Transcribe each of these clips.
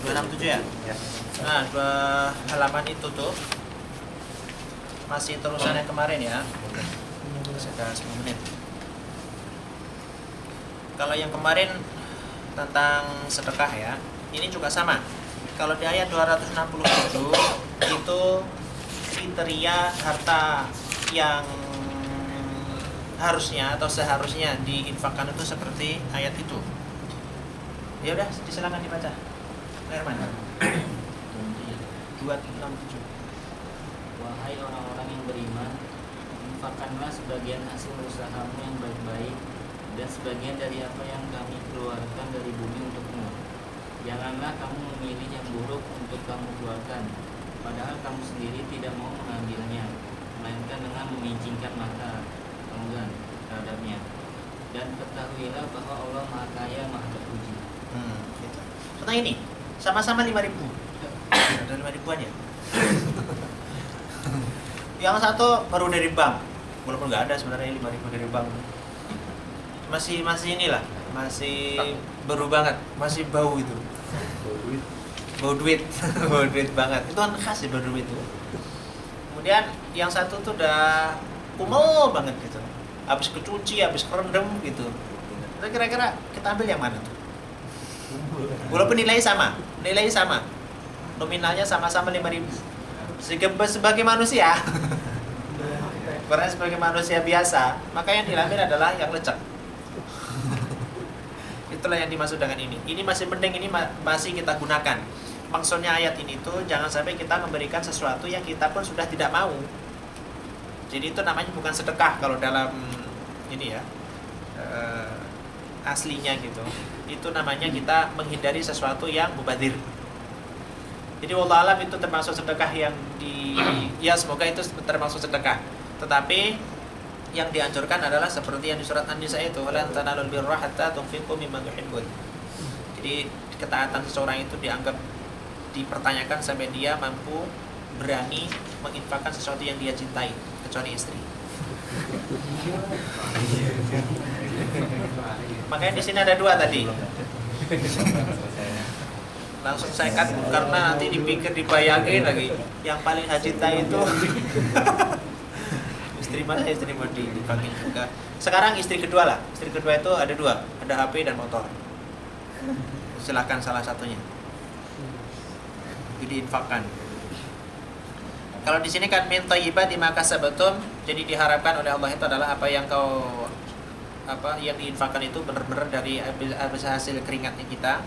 267 ya? Ya. Nah, dua halaman itu tuh masih terusan yang kemarin ya. Sudah 10 menit. Kalau yang kemarin tentang sedekah ya, ini juga sama. Kalau di ayat 267 itu kriteria harta yang harusnya atau seharusnya diinfakkan itu seperti ayat itu. Ya udah, silakan dibaca. Herman. 267. Wahai orang-orang yang beriman, infakkanlah sebagian hasil usahamu yang baik-baik dan sebagian dari apa yang kami keluarkan dari bumi untukmu. Janganlah kamu memilih yang buruk untuk kamu keluarkan, padahal kamu sendiri tidak mau mengambilnya, melainkan dengan memincingkan mata enggan terhadapnya. Dan ketahuilah bahwa Allah Maha Kaya, Maha Terpuji. Gitu. Contoh ini, sama-sama 5.000. Ada 5.000-an ya. Yang satu baru dari bank, walaupun nggak ada sebenarnya 5.000 dari bank. Masih inilah, masih baru banget, masih bau itu. Bau duit, bau duit banget. Itu kan khas ya, bau duit itu. Kemudian yang satu tuh udah kumel banget gitu. Habis kecuci, habis kerendam gitu. Kira-kira kita ambil yang mana tuh? Walaupun nilai sama, nominalnya sama-sama 5.000. Sebagai manusia, karena sebagai manusia biasa, maka yang diambil adalah yang lecek. Itulah yang dimaksud dengan ini. Ini masih penting, ini masih kita gunakan. Maksudnya ayat ini tuh jangan sampai kita memberikan sesuatu yang kita pun sudah tidak mau. Jadi itu namanya bukan sedekah kalau dalam ini ya, aslinya gitu. Itu namanya kita menghindari sesuatu yang mubadzir. Jadi wallahu alam itu termasuk sedekah yang ya semoga itu termasuk sedekah. Tetapi yang dianjurkan adalah seperti yang di surat An-Nisa itu, lan tanalul birra hatta tunfiqu mimma tuhibbun. Jadi ketaatan seseorang itu dipertanyakan sampai dia mampu berani menginfakkan sesuatu yang dia cintai, kecuali istri. Makanya di sini ada 2 tadi. Langsung saya cut karena nanti dipikir dibayangin lagi yang paling cintai itu istri mana, istri mau dipakai juga. Sekarang istri kedua lah. Istri kedua itu ada 2, ada HP dan motor. Silakan salah satunya. Jadi infakkan. Kalau di sini kan min thayyibati ma kasabatum, jadi diharapkan oleh Allah itu adalah apa yang yang diinfakkan itu benar-benar dari hasil keringatnya kita,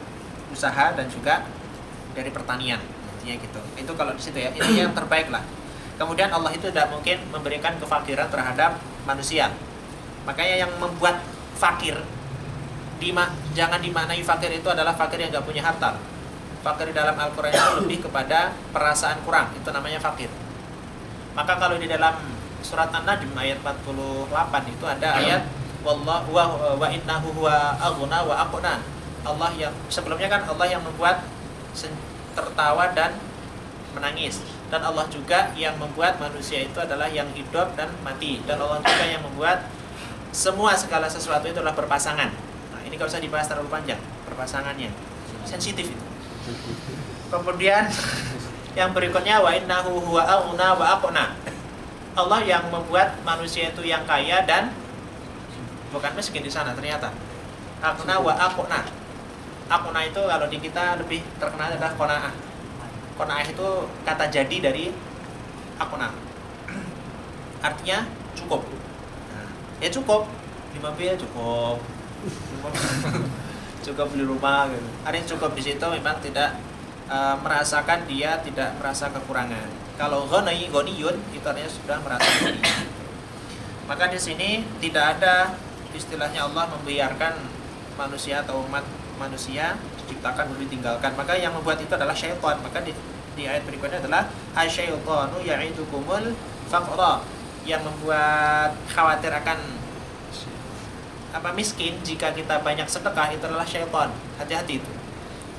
usaha dan juga dari pertanian, intinya gitu. Itu kalau di situ ya, ini yang terbaik lah. Kemudian Allah itu tidak mungkin memberikan kefakiran terhadap manusia. Makanya yang membuat fakir, jangan dimaknai fakir itu adalah fakir yang nggak punya harta. Fakir dalam Al-Quran itu lebih kepada perasaan kurang, itu namanya fakir. Maka kalau di dalam surat An-Najm ayat 48 itu ada ayat wallahu wa innahu huwa aghna wa aqna. Allah yang sebelumnya kan Allah yang membuat tertawa dan menangis, dan Allah juga yang membuat manusia itu adalah yang hidup dan mati, dan Allah juga yang membuat segala sesuatu itu adalah berpasangan. Nah, ini kalau usah dibahas terlalu panjang perpasangannya, sensitif itu. Kemudian yang berikutnya wa innahu huwa aghna wa aqna. Allah yang membuat manusia itu yang kaya dan bukan miskin di sana ternyata. Aqna wa aqna. Aqna itu kalau di kita lebih terkenal adalah qanaah. Qanaah itu kata jadi dari aqna. Artinya cukup. Nah, ya cukup. Di mobil cukup. Cukup beli rumah gitu. Artinya cukup di situ memang tidak merasakan, dia tidak merasa kekurangan. Kalau ghaniyun itu artinya sudah merasa ghani. Maka di sini tidak ada istilahnya Allah membiarkan manusia atau umat manusia diciptakan lalu ditinggalkan. Maka yang membuat itu adalah syaitan. Maka di ayat berikutnya adalah asyaitanu ya'idukumul faqra, yang membuat khawatir akan miskin jika kita banyak sedekah itu adalah syaitan. Hati-hati itu.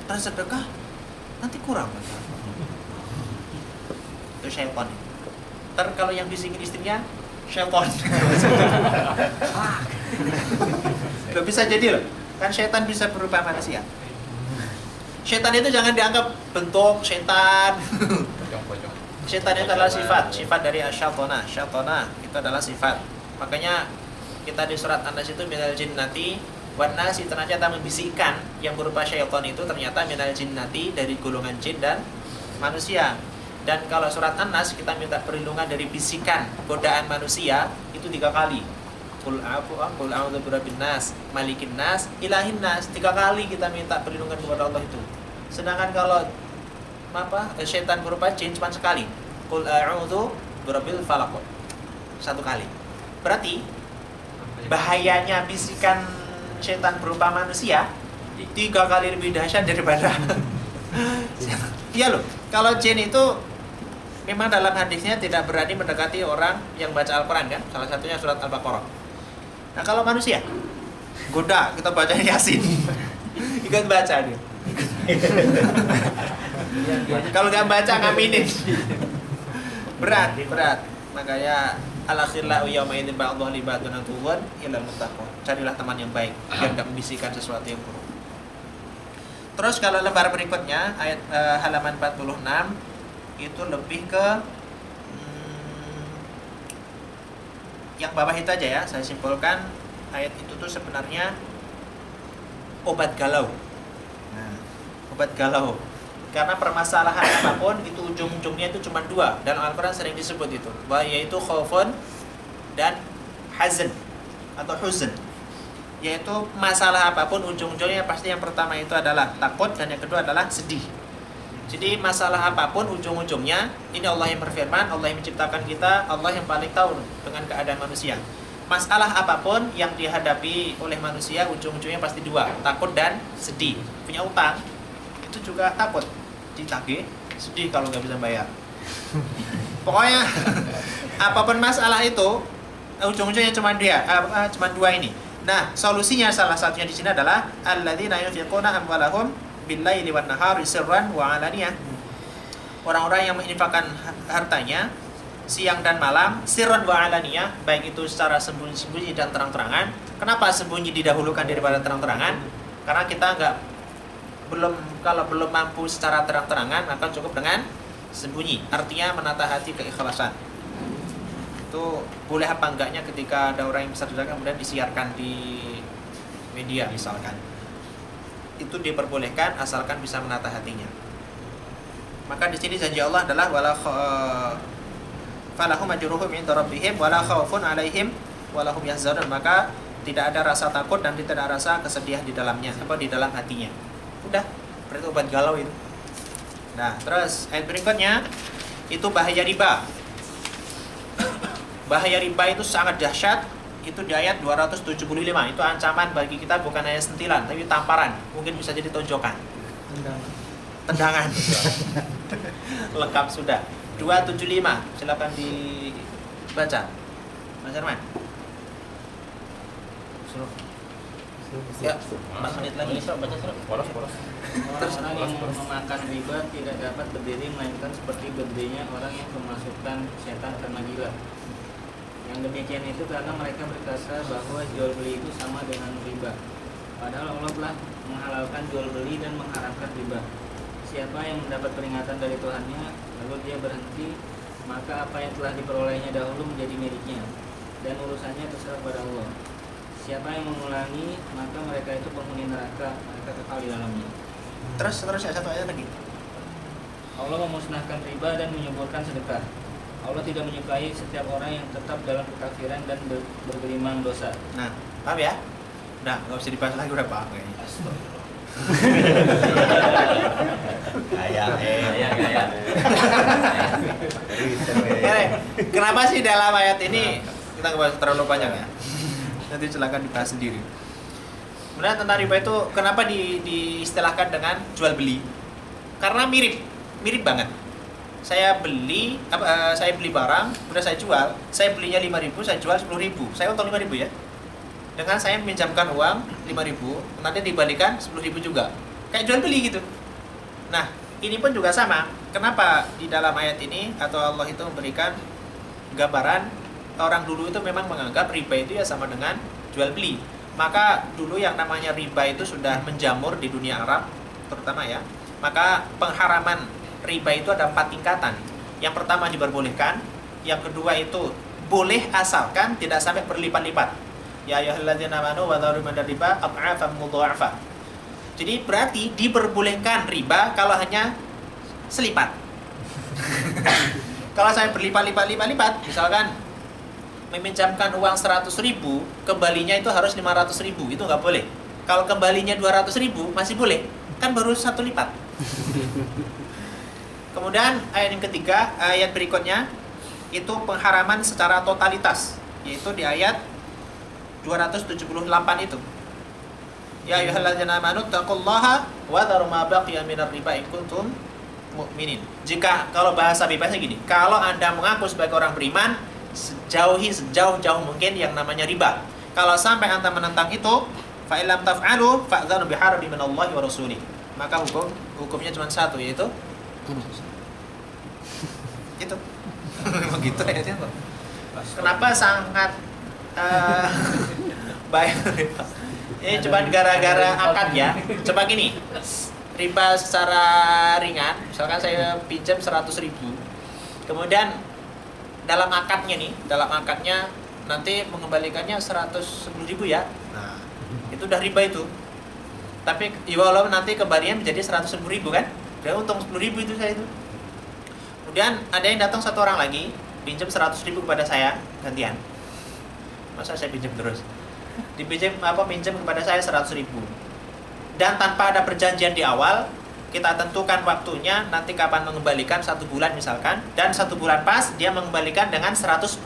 Karena sedekah nanti kurang. Itu syaitan. Ntar kalau yang bisingin istrinya syaitan. Loh, bisa jadi loh. Kan syaitan bisa berubah manusia. Syaitan itu jangan dianggap bentuk setan. Pocong-pocong. Setan itu adalah sifat dari asyaitona. Syaitona itu adalah sifat. Makanya kita di surat An-Nas itu minal jinnati wan nasi, ternyata membisikkan yang berupa syaitan itu ternyata minal jinnati, dari golongan jin dan manusia. Dan kalau surat An-Nas kita minta perlindungan dari bisikan godaan manusia itu 3 kali. Qul a'udzu birabbin nas, malikin nas, ilahin nas. 3 kali kita minta perlindungan kepada Allah itu. Sedangkan kalau syaitan berupa jin cuma sekali. Qul a'udzu birabbil falaq. 1 kali. Berarti bahayanya bisikan syaitan berupa manusia 3 kali lebih dahsyat daripada iya loh. Kalau jin itu memang dalam hadisnya tidak berani mendekati orang yang baca Al-Quran kan. Salah satunya surat Al-Baqarah. Nah kalau manusia goda, kita baca Yasin ikut baca dia. Kalau nggak baca ngaminin. berat. Makanya al-akhillahu yawma idzin ba'dhuhu li ba'dhin aduwwun illal muttaqun. Carilah teman yang baik biar enggak membisikkan sesuatu yang buruk. Terus kalau lembar berikutnya ayat halaman 46 itu lebih ke yang bawah itu aja ya. Saya simpulkan ayat itu tuh sebenarnya obat galau. Nah, obat galau. Karena permasalahan apapun itu ujung-ujungnya itu cuma 2. Dalam Al-Quran sering disebut itu, yaitu khaufun dan hazan atau huzn. Yaitu masalah apapun ujung-ujungnya pasti yang pertama itu adalah takut dan yang kedua adalah sedih. Jadi masalah apapun ujung-ujungnya ini Allah yang berfirman, Allah yang menciptakan kita, Allah yang paling tahu dengan keadaan manusia. Masalah apapun yang dihadapi oleh manusia ujung-ujungnya pasti 2, takut dan sedih. Punya utang itu juga takut ditagih, sedih kalau nggak bisa bayar. Pokoknya apapun masalah itu ujung-ujungnya cuma cuma 2 ini. Nah, solusinya salah satunya di sini adalah alladzina yunfiquna amwalahum bil-laili wan-nahari sirran wa 'alaniyah. Orang-orang yang menginfakkan hartanya siang dan malam, sirran wa 'alaniyah, baik itu secara sembunyi-sembunyi dan terang-terangan. Kenapa sembunyi didahulukan daripada terang-terangan? Karena kita kalau belum mampu secara terang-terangan maka cukup dengan sembunyi. Artinya menata hati keikhlasan. Itu boleh apa enggaknya ketika ada orang yang besar kemudian disiarkan di media misalkan. Itu diperbolehkan asalkan bisa menata hatinya. Maka di sini janji Allah adalah falahum ajruhum 'inda rabbihim wala khaufun 'alaihim wala hum yahzanun. Maka tidak ada rasa takut dan tidak ada rasa kesedihan di dalamnya, di dalam hatinya. Udah, berarti obat galau itu. Nah, terus ayat berikutnya itu bahaya riba. Bahaya riba itu sangat dahsyat. Itu di ayat 275. Itu ancaman bagi kita, bukan hanya sentilan tapi tamparan, mungkin bisa jadi tonjokan, tendangan. Lengkap sudah. 275, silakan dibaca Mas Herman. Ya, 4 menit lagi. Baca surat. Poros. Orang yang memakan riba tidak dapat berdiri melainkan seperti berdirinya orang yang kemasukan setan karena gila. Yang demikian itu karena mereka berkata bahwa jual beli itu sama dengan riba. Padahal Allah telah menghalalkan jual beli dan mengharamkan riba. Siapa yang mendapat peringatan dari Tuhannya lalu dia berhenti, maka apa yang telah diperolehnya dahulu menjadi miliknya dan urusannya terserah pada Allah. Siapa yang mengulangi maka mereka itu penghuni neraka, mereka kekal di dalamnya. Terus ya, satu ayat lagi. Allah memusnahkan riba dan menyuburkan sedekah. Allah tidak menyukai setiap orang yang tetap dalam kekafiran dan bergelimang dosa. Nah, paham ya? Udah, nggak usah dibahas lagi, udah paham kayaknya. Kenapa sih dalam ayat ini kita nggak bahas terlalu panjang ya? Nanti silakan dibahas sendiri. Kemudian tentang riba itu kenapa diistilahkan dengan jual beli? Karena mirip banget. Saya beli barang, kemudian saya jual. Saya belinya 5.000, saya jual 10.000. Saya untung 5.000 ya. Dengan saya meminjamkan uang 5.000, nanti dibalikan 10.000 juga. Kayak jual beli gitu. Nah, ini pun juga sama. Kenapa di dalam ayat ini atau Allah itu memberikan gambaran orang dulu itu memang menganggap riba itu ya sama dengan jual beli. Maka dulu yang namanya riba itu sudah menjamur di dunia Arab terutama ya. Maka pengharaman riba itu ada 4 tingkatan. Yang pertama diperbolehkan, yang kedua itu boleh asalkan tidak sampai berlipat-lipat. Ya ayyuhalladzina amanu wa dharu min riba ad'afan mudha'afa. Jadi berarti diperbolehkan riba kalau hanya selipat. Kalau saya berlipat-lipat, misalkan meminjamkan uang 100.000, kembalinya itu harus 500.000, itu nggak boleh. Kalau kembalinya 200.000 masih boleh, kan baru 1 lipat. Kemudian ayat yang ketiga, ayat berikutnya itu pengharaman secara totalitas, yaitu di ayat 278 itu. Ya ayyuhalladzina amanu taqullaha wa dharu ma baqiya minar riba in kuntum mu'minin. Jika kalau bahasa bebasnya gini, kalau Anda mengaku sebagai orang beriman, sejauh mungkin yang namanya riba. Kalau sampai Anda menentang itu, fa illam taf'alu fa'dzanu biharbi minallahi wa rasulih. Maka hukumnya cuma satu, yaitu itu. Begitu ayatnya, Pak. Kenapa sangat baik riba? Ini cuma gara-gara akad ya. Coba gini, riba secara ringan, misalkan saya pinjam 100.000, kemudian dalam akadnya nanti mengembalikannya 110.000 ya. Nah, itu udah riba itu. Tapi ya walaupun nanti kembalinya menjadi 110.000 kan, udah untung 10.000 itu saya itu. Kemudian ada yang datang satu orang lagi, pinjam 100.000 kepada saya gantian. Masa saya pinjam terus? Pinjam kepada saya 100.000. Dan tanpa ada perjanjian di awal, kita tentukan waktunya nanti kapan mengembalikan, 1 bulan misalkan, dan 1 bulan pas dia mengembalikan dengan 110.000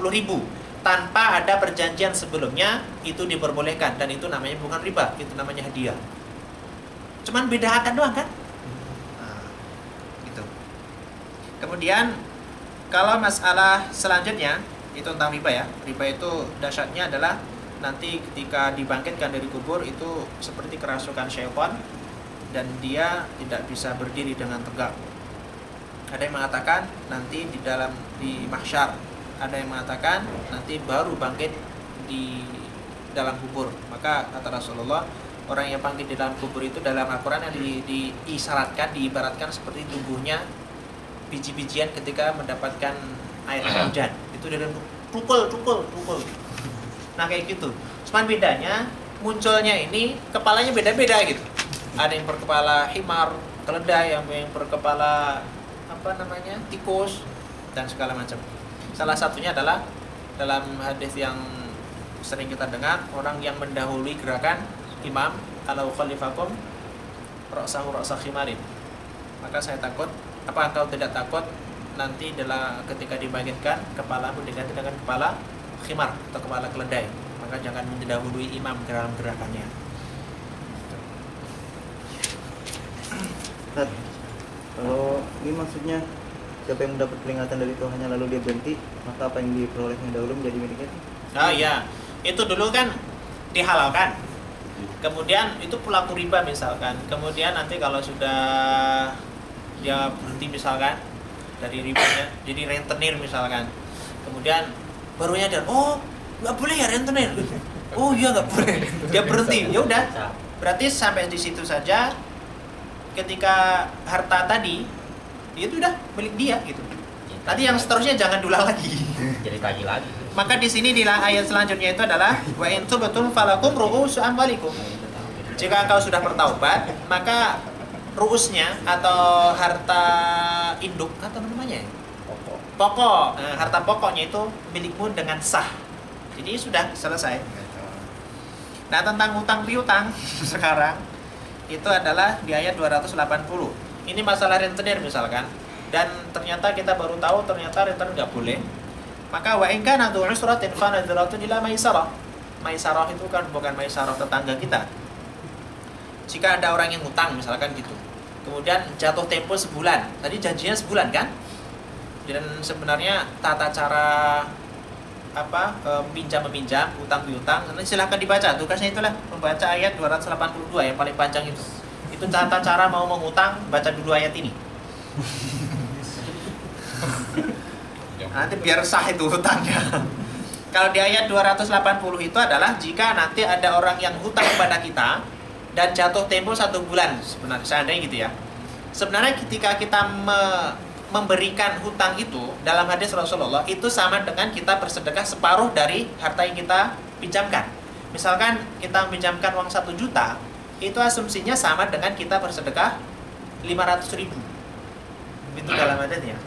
tanpa ada perjanjian sebelumnya, itu diperbolehkan, dan itu namanya bukan riba, itu namanya hadiah. Cuman beda akad doang kan? Nah, gitu. Kemudian kalau masalah selanjutnya itu tentang riba ya. Riba itu dahsyatnya adalah nanti ketika dibangkitkan dari kubur itu seperti kerasukan syaitan dan dia tidak bisa berdiri dengan tegak. Ada yang mengatakan nanti di mahsyar, ada yang mengatakan nanti baru bangkit di dalam kubur. Maka kata Rasulullah, orang yang bangkit di dalam kubur itu dalam Al-Quran yang diisyaratkan, diibaratkan seperti tubuhnya biji-bijian ketika mendapatkan air hujan. Itu dari tukul. Nah kayak gitu. Cuman bedanya munculnya ini kepalanya beda-beda gitu. Ada yang berkepala himar, keledai, yang berkepala tikus dan segala macam. Salah satunya adalah dalam hadis yang sering kita dengar, orang yang mendahului gerakan imam, alau khalifakum ra'sahu ra'sa khimarin. Maka saya takut, apa engkau tidak takut nanti ketika dibangkitkan kepalamu diganti dengan kepala khimar atau kepala keledai. Maka jangan mendahului imam dalam gerakannya. Ustaz, kalau ini maksudnya siapa yang mendapat peringatan dari Tuhannya lalu dia berhenti, maka apa yang diperolehnya dahulu menjadi miliknya? Oh iya, itu dulu kan dihalalkan. Kemudian itu pelaku riba misalkan. Kemudian nanti kalau sudah dia berhenti misalkan dari ribanya, jadi rentenir misalkan. Kemudian baru nyadar, oh nggak boleh ya rentenir. Oh iya nggak boleh. Dia berhenti. Ya udah. Berarti sampai di situ saja. Ketika harta tadi itu udah milik dia gitu. Nanti yang seterusnya jangan diulang lagi. Jadi kaji lagi. Maka di sini di ayat selanjutnya itu adalah wa in tubtum falakum ru'usu amwalikum. Jika engkau sudah bertaubat, maka ru'usnya atau harta induk atau namanya pokok, harta pokoknya itu milikmu dengan sah. Jadi sudah selesai. Nah, tentang utang piutang sekarang itu adalah di ayat 280. Ini masalah rentenir misalkan, dan ternyata kita baru tahu ternyata rentenir nggak boleh. Maka wa in kana dzu usratin fa nadhiratun ila maisarah. Maisarah itu kan bukan maisarah tetangga kita. Jika ada orang yang ngutang misalkan gitu, kemudian jatuh tempo sebulan, tadi janjinya sebulan kan? Dan sebenarnya tata cara pinjam meminjam, utang piutang, nanti silahkan dibaca. Tugasnya itulah membaca ayat 282 yang paling panjang itu. Itu tata cara mau mengutang, baca dulu ayat ini. Nanti biar sah itu hutangnya. Kalau di ayat 280 itu adalah jika nanti ada orang yang hutang kepada kita, dan jatuh tempo 1 bulan sebenarnya, seandainya gitu ya. Sebenarnya ketika kita memberikan hutang itu dalam hadis Rasulullah itu sama dengan kita bersedekah separuh dari harta yang kita pinjamkan. Misalkan kita pinjamkan uang 1 juta, itu asumsinya sama dengan kita bersedekah 500.000. Itu dalam hadisnya.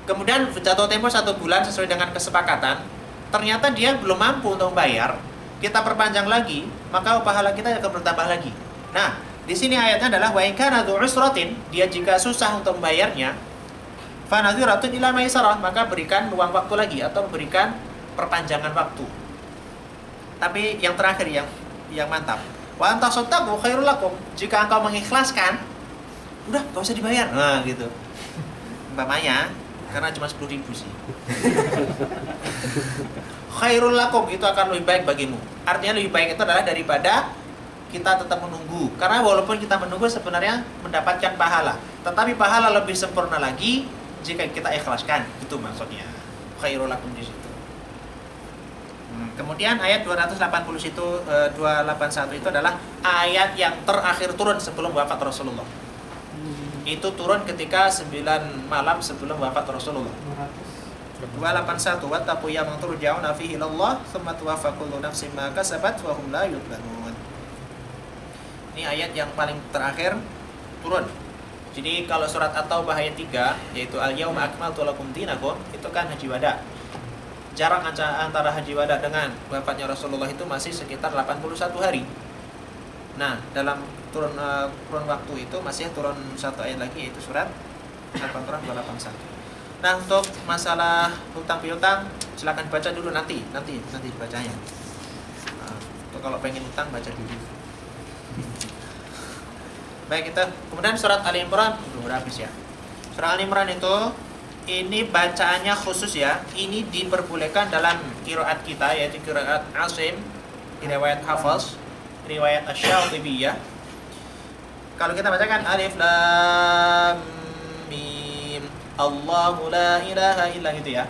Kemudian jatuh tempo 1 bulan sesuai dengan kesepakatan, ternyata dia belum mampu untuk membayar, kita perpanjang lagi, maka pahala kita akan bertambah lagi. Nah, di sini ayatnya adalah wa in kana dzu usratin, dia jika susah untuk membayarnya, fa nadhiratun ila maisarah, maka berikan ruang waktu lagi atau berikan perpanjangan waktu. Tapi yang terakhir yang mantap. Wa antasaddaqu khairul lakum, jika engkau mengikhlaskan, udah enggak usah dibayar. Nah, gitu. Umpamanya karena cuma 10.000 sih. Khairul lakum, itu akan lebih baik bagimu. Artinya lebih baik itu adalah daripada kita tetap menunggu. Karena walaupun kita menunggu sebenarnya mendapatkan pahala, tetapi pahala lebih sempurna lagi jika kita ikhlaskan. Itu maksudnya. Khairul lakum di situ. Kemudian ayat 281 itu adalah ayat yang terakhir turun sebelum wafat Rasulullah. Itu turun ketika 9 malam sebelum wafat Rasulullah. 281 wattaqu yawman turja'una fihi ilallah tsumma tuwaffa kullu nafsin ma kasabat wa hum la yuzlamun. Ini ayat yang paling terakhir turun. Jadi kalau surat At-Taubah ayat 3 yaitu al-yauma akmaltu lakum dinakum, itu kan haji wada. Jarak antara haji wada dengan wafatnya Rasulullah itu masih sekitar 81 hari. Nah, dalam turun waktu itu masih turun satu ayat lagi yaitu surat Al-Baqarah 281. Nah, untuk masalah hutang piutang silakan baca dulu nanti bacanya. Nah, untuk kalau pengen hutang baca dulu. Baik, kita kemudian surat Ali Imran udah habis ya. Surat Ali Imran itu ini bacaannya khusus ya. Ini diperbolehkan dalam qiraat kita yaitu qiraat Asim, riwayat Hafaz, riwayat Asy-Syatibiyah. Kalau kita bacakan alif lam mim Allahu la ilaha illa gitu ya.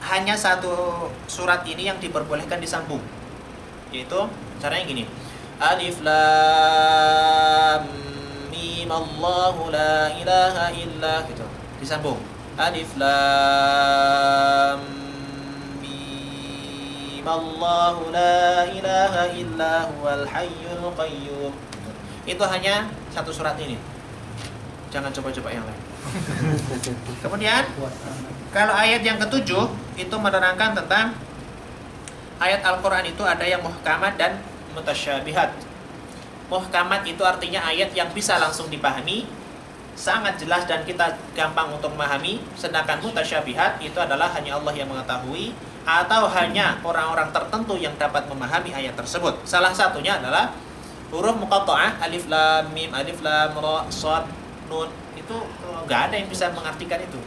Hanya satu surat ini yang diperbolehkan disambung. Yaitu caranya gini. Alif lam mim Allahu la ilaha illa gitu. Disambung. Alif lam mim Allahu la ilaha illa huwal hayyul qayyum. Itu hanya satu surat ini. Jangan coba-coba yang lain. Kemudian kalau ayat yang ketujuh itu menerangkan tentang ayat Al-Quran itu ada yang muhkamat dan mutasyabihat. Muhkamat itu artinya ayat yang bisa langsung dipahami, sangat jelas dan kita gampang untuk memahami. Sedangkan mutasyabihat itu adalah hanya Allah yang mengetahui atau hanya orang-orang tertentu yang dapat memahami ayat tersebut. Salah satunya adalah huruf muqatta'ah, alif lam mim, alif lam ra, shad, nun. Itu enggak ada yang bisa mengartikan itu.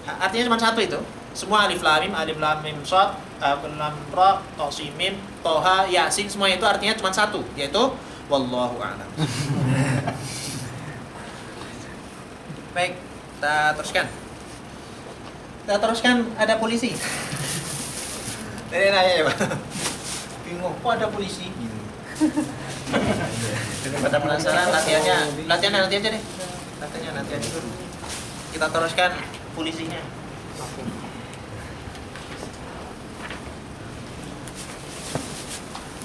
Artinya cuma satu itu. Semua alif lam mim, shad, alif lam ra, ta sin mim, toha, yasin, semua itu artinya cuma satu, yaitu wallahu a'lam. Baik, kita teruskan. Ada polisi. Dari nanya ya, Pak. Bingung, kok ada polisi? Daripada penasaran, latihannya nanti aja deh. Latihannya nanti aja dulu. Kita teruskan polisinya.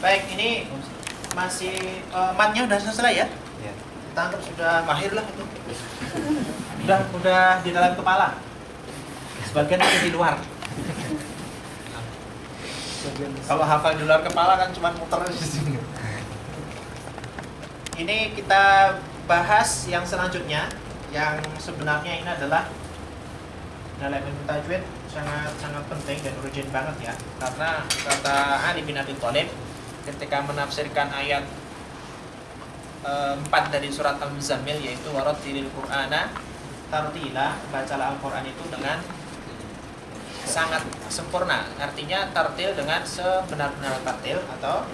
Baik, ini masih matnya udah selesai ya? Ya. Kita anggap sudah mahir lah itu. Udah di dalam kepala. Sebagian masih di luar. Kalau hafal di luar kepala kan cuma muter di sini. Ini kita bahas yang selanjutnya, yang sebenarnya ini adalah dalam ilmu tajwid sangat penting dan urgent banget ya. Karena kata Ali bin Abi Thalib ketika menafsirkan ayat 4 dari surat Al-Muzammil yaitu warattilil Qur'ana tartila, bacalah Al-Qur'an itu dengan sangat sempurna. Artinya tartil dengan sebenar-benar tartil atau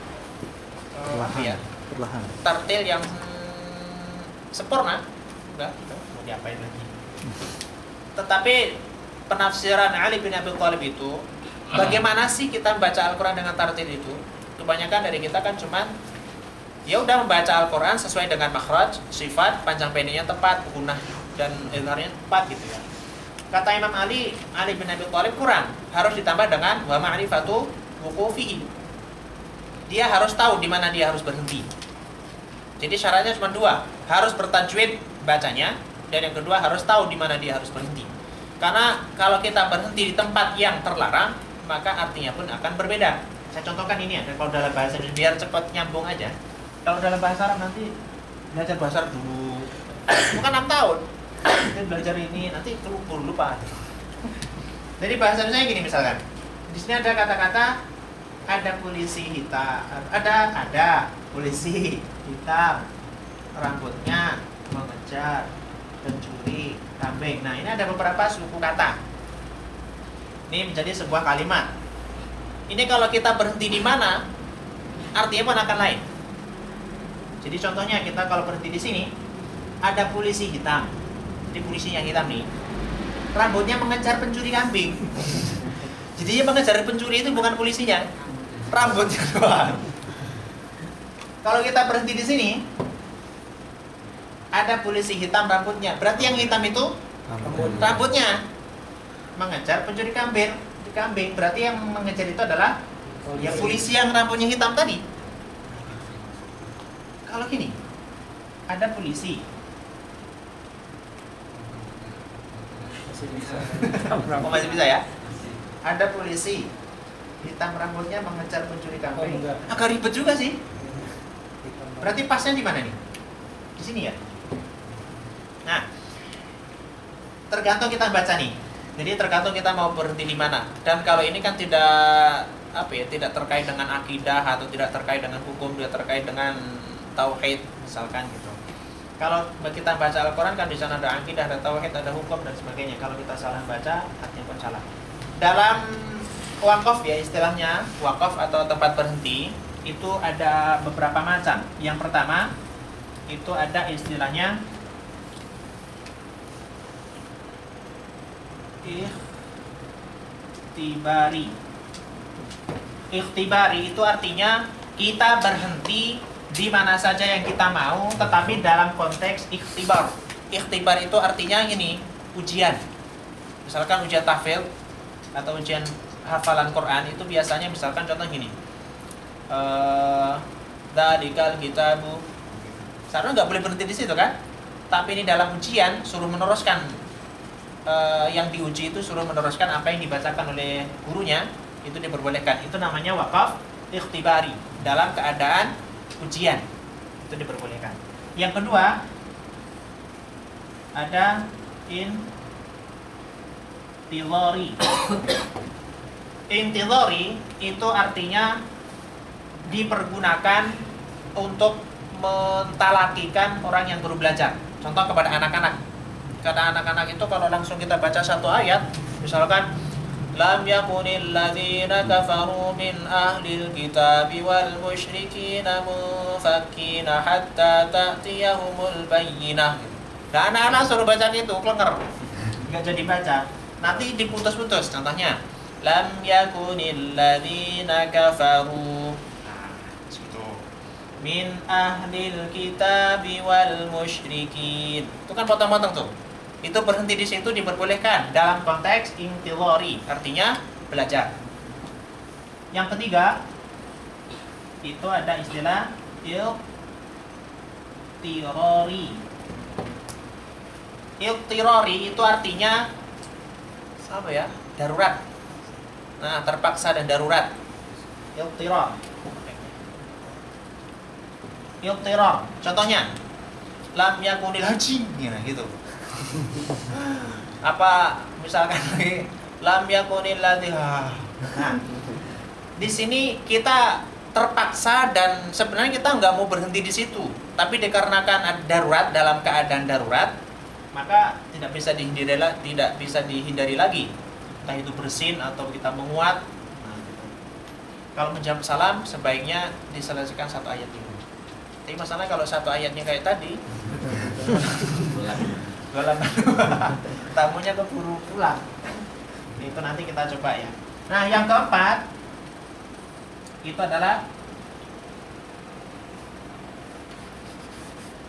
perlahan. Tartil yang sempurna. Enggak, mau diapain lagi. Tetapi penafsiran Ali bin Abi Thalib itu bagaimana sih kita membaca Al-Qur'an dengan tartil itu? Kebanyakan dari kita kan cuman Ya udah membaca Al-Quran sesuai dengan makhraj, sifat, panjang pendeknya tepat, gunah dan idharnya tepat gitu ya. Kata Imam Ali bin Abi Thalib kurang, harus ditambah dengan wa ma'rifatu wuqufihi. Dia harus tahu di mana dia harus berhenti. Jadi syaratnya cuma dua, harus bertajwid bacanya, dan yang kedua harus tahu di mana dia harus berhenti. Karena kalau kita berhenti di tempat yang terlarang, maka artinya pun akan berbeda. Saya contohkan ini ya, kalau dalam bahasa Indonesia biar cepat nyambung aja. Kalau dalam bahasa Arab nanti belajar bahasa Arab dulu, bukan 6 tahun. Kita belajar ini nanti lupa. Jadi bahasa Indonesia gini misalkan. Di sini ada kata-kata ada polisi hitam, ada polisi hitam, rambutnya mengejar pencuri kambing. Nah, ini ada beberapa suku kata. Ini menjadi sebuah kalimat. Ini kalau kita berhenti di mana, artinya pun akan lain. Jadi contohnya kita kalau berhenti di sini, ada polisi hitam. Jadi polisinya hitam nih, rambutnya mengejar pencuri kambing. Jadi yang mengejar pencuri itu bukan polisinya, rambutnya doang. Kalau kita berhenti di sini, ada polisi hitam rambutnya. Berarti yang hitam itu rambutnya mengejar pencuri kambing. Berarti yang mengejar itu adalah ya polisi yang rambutnya hitam tadi. Kalau gini, ada polisi. Masih bisa ya? Ada polisi hitam rambutnya mengejar pencuri kambing. Agak ribet juga sih. Berarti pasnya di mana nih? Di sini ya. Nah, tergantung kita baca nih. Jadi tergantung kita mau berhenti di mana. Dan kalau ini kan tidak tidak terkait dengan akidah atau tidak terkait dengan hukum, tidak terkait dengan tauhid misalkan gitu. Kalau kita baca Al-Quran kan di sana ada akidah, ada tauhid, ada hukum dan sebagainya. Kalau kita salah baca, artinya pun salah. Dalam wakaf ya istilahnya, wakaf atau tempat berhenti itu ada beberapa macam. Yang pertama itu ada istilahnya ikhtibari. Ikhtibari itu artinya kita berhenti di mana saja yang kita mau, tetapi dalam konteks ikhtibar. Ikhtibar itu artinya ini, ujian. Misalkan ujian tahfidz atau ujian hafalan Quran itu biasanya misalkan contoh gini. Dzalikal kitabu. Seharusnya nggak boleh berhenti di situ kan? Tapi ini dalam ujian suruh meneruskan yang diuji itu suruh meneruskan apa yang dibacakan oleh gurunya, itu diperbolehkan. Itu namanya wakaf ikhtibari dalam keadaan ujian, itu diperbolehkan. Yang kedua ada intidhari. Intidhari itu artinya dipergunakan untuk mentalakikan orang yang baru belajar. Contoh kepada anak-anak. Kata anak-anak itu kalau langsung kita baca satu ayat, misalkan lam yakunil ladzina kafaru min ahlil kitabi wal musyrikina munfakkina hatta ta'tiyahumul bayyinah. Nah, anak-anak suruh baca itu klenger, enggak jadi baca. Nanti diputus-putus. Contohnya lam yakunil ladzina kafaru min ahlil kitabi wal musyrikin. Itu kan potong-potong tuh. Itu berhenti di situ diperbolehkan dalam konteks intidhari, artinya belajar. Yang ketiga itu ada istilah iltirari. Iltirari itu artinya apa ya? Darurat. Nah, terpaksa dan darurat. Iltirar. Iltirar. Contohnya lam yakunil haji, gitu. Apa misalkan lagi lam yakunil ladhiha. Nah, di sini kita terpaksa dan sebenarnya kita nggak mau berhenti di situ, tapi dikarenakan ada darurat, dalam keadaan darurat, maka tidak bisa dihindari lagi. Entah itu bersin atau kita menguat. Nah, gitu. Kalau menjawab salam sebaiknya diselesaikan satu ayat dulu. Tapi masalah kalau satu ayatnya kayak tadi, tamunya keburu pulang. Itu nanti kita coba ya. Nah, yang keempat itu adalah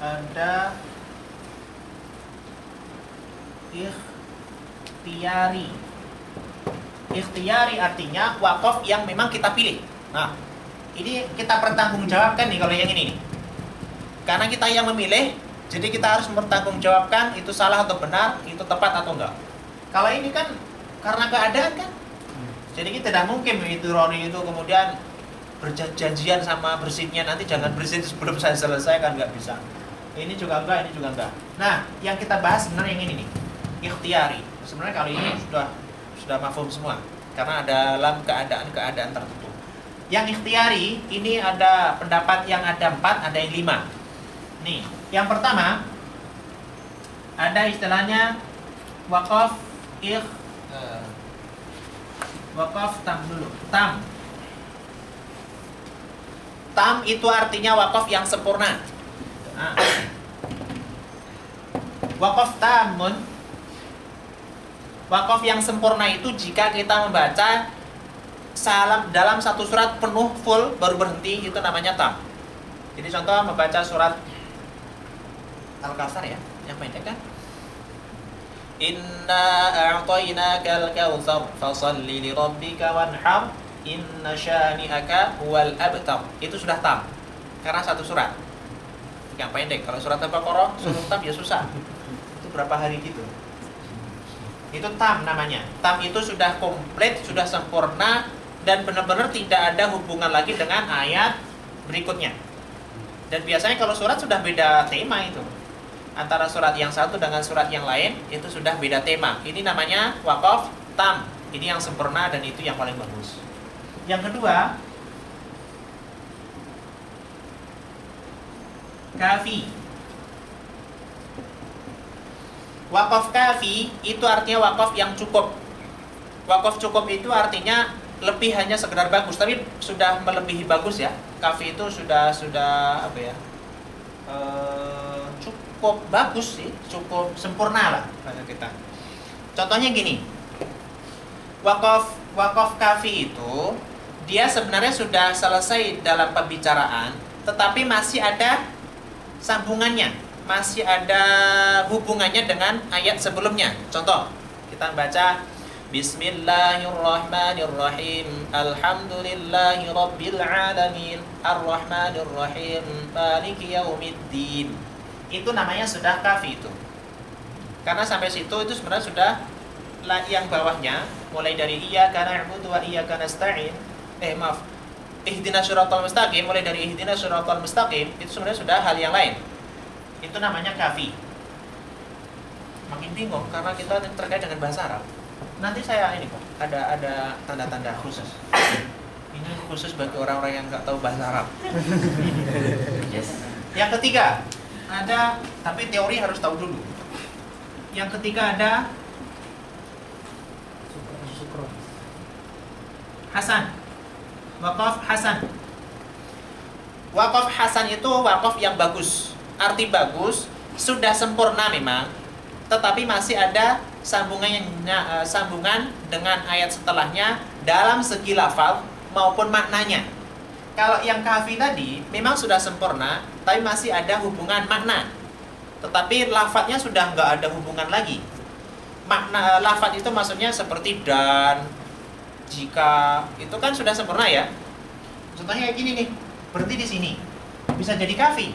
ada ikhtiyari. Ikhtiyari artinya wakaf yang memang kita pilih. Nah, ini kita pertanggungjawabkan nih kalau yang ini nih. Karena kita yang memilih, jadi kita harus mempertanggungjawabkan itu salah atau benar, itu tepat atau enggak. Kalau ini kan karena keadaan kan, jadi kita tidak mungkin itu Roni itu kemudian berjanjian sama bersihnya, nanti jangan bersih sebelum saya selesai, kan nggak bisa. Ini juga enggak, ini juga enggak. Nah, yang kita bahas sebenarnya yang ini nih, ikhtiyari. Sebenarnya kalau ini sudah mafhum semua, karena dalam keadaan-keadaan tertentu. Yang ikhtiyari ini ada pendapat yang ada 4, ada yang 5. Nih, yang pertama ada istilahnya wakaf wakaf tam dulu. Tam itu artinya wakaf yang sempurna. Nah, wakaf tamun, wakaf yang sempurna itu jika kita membaca salam dalam satu surat penuh full baru berhenti, itu namanya tam. Jadi contoh membaca surat Al-Kautsar ya, yang pendek kan? Inna a'tainakal kautsar fashalli li rabbika wanhar inna syani'aka huwal abtar. Itu sudah tam. Karena satu surat. Yang pendek. Kalau surat Al-Baqarah suruh tam ya susah. Itu berapa hari gitu. Itu tam namanya. Tam itu sudah komplit, sudah sempurna dan benar-benar tidak ada hubungan lagi dengan ayat berikutnya. Dan biasanya kalau surat sudah beda tema itu. Antara surat yang satu dengan surat yang lain itu sudah beda tema. Ini namanya wakaf tam. Ini yang sempurna dan itu yang paling bagus. Yang kedua, kafi. Wakaf kafi itu artinya wakaf yang cukup. Wakaf cukup itu artinya lebih hanya sekedar bagus, tapi sudah melebihi bagus ya. Kafi itu sudah apa ya? Cukup bagus sih, cukup sempurna lah bahasa kita. Contohnya gini, wakaf kafi itu dia sebenarnya sudah selesai dalam pembicaraan, tetapi masih ada sambungannya, masih ada hubungannya dengan ayat sebelumnya. Contoh, kita baca Bismillahirrahmanirrahim. Alhamdulillahi rabbil alamin. Ar-Rahmanirrahim. Maliki yaumiddin. Itu namanya sudah kafi itu. Karena sampai situ itu sebenarnya sudah yang bawahnya mulai dari iyyaka na'budu wa iyyaka nasta'in. Ihdinas siratal mustaqim, mulai dari ihdinas siratal mustaqim itu sebenarnya sudah hal yang lain. Itu namanya kafi. Makin bingung karena kita terkait dengan bahasa Arab. Nanti saya ini kok ada tanda-tanda khusus. Ini khusus bagi orang-orang yang nggak tahu bahasa Arab. Yes. Yang ketiga ada, tapi teori harus tahu dulu. Yang ketiga ada Hasan. Wakaf Hasan. Wakaf Hasan itu wakaf yang bagus. Arti bagus, sudah sempurna memang, tetapi masih ada sambungan dengan ayat setelahnya dalam segi lafal maupun maknanya. Kalau yang kafi tadi memang sudah sempurna, tapi masih ada hubungan makna. Tetapi lafadznya sudah nggak ada hubungan lagi. Makna lafadz itu maksudnya seperti dan, jika, itu kan sudah sempurna ya. Contohnya kayak gini nih, berhenti di sini, bisa jadi kafi.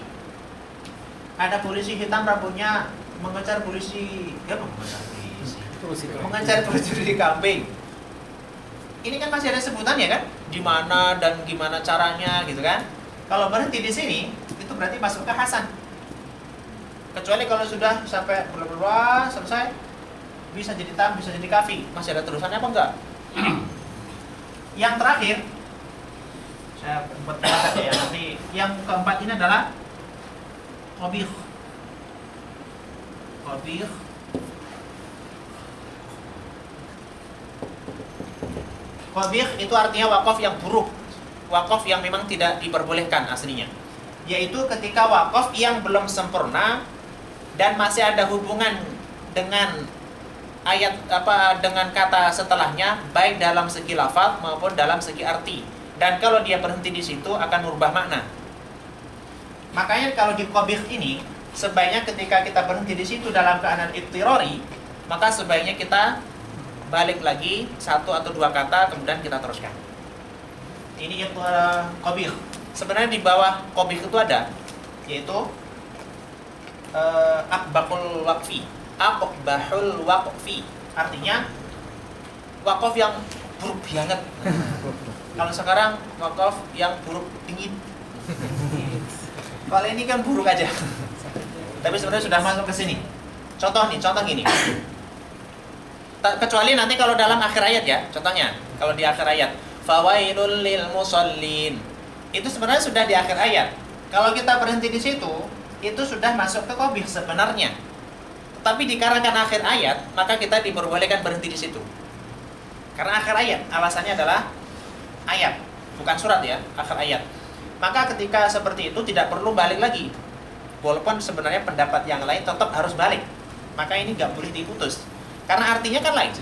Ada polisi hitam rambutnya mengejar polisi, mengejar pencuri kambing. Ini kan masih ada sebutannya kan, di mana dan gimana caranya gitu kan. Kalau berhenti di sini, itu berarti masuk ke Hasan. Kecuali kalau sudah sampai berapa selesai, bisa jadi tam, bisa jadi kafi. Masih ada terusannya apa enggak? Yang terakhir, saya buat catat ya. Nanti yang keempat ini adalah qabih. Qabih. Qabih itu artinya wakaf yang buruk, wakaf yang memang tidak diperbolehkan aslinya. Yaitu ketika wakaf yang belum sempurna dan masih ada hubungan dengan ayat dengan kata setelahnya, baik dalam segi lafaz maupun dalam segi arti. Dan kalau dia berhenti di situ akan merubah makna. Makanya kalau di qabih ini sebaiknya ketika kita berhenti di situ dalam keadaan ittirari, maka sebaiknya kita balik lagi satu atau dua kata kemudian kita teruskan. Ini itu qabih. Sebenarnya di bawah qabih itu ada, yaitu aqbahul waqfi. Aqbahul waqfi artinya waqaf yang buruk banget. Kalau sekarang waqaf yang buruk dingin. Kalau ini kan buruk aja. Tapi sebenarnya sudah masuk ke sini. Contoh gini. Kecuali nanti kalau dalam akhir ayat ya, contohnya kalau di akhir ayat, fawailul lil musallin. Itu sebenarnya sudah di akhir ayat. Kalau kita berhenti di situ, itu sudah masuk ke qabih sebenarnya. Tetapi dikarenakan akhir ayat, maka kita diperbolehkan berhenti di situ. Karena akhir ayat, alasannya adalah ayat, bukan surat ya, akhir ayat. Maka ketika seperti itu tidak perlu balik lagi. Walaupun sebenarnya pendapat yang lain tetap harus balik. Maka ini nggak boleh diputus. Karena artinya kan lain.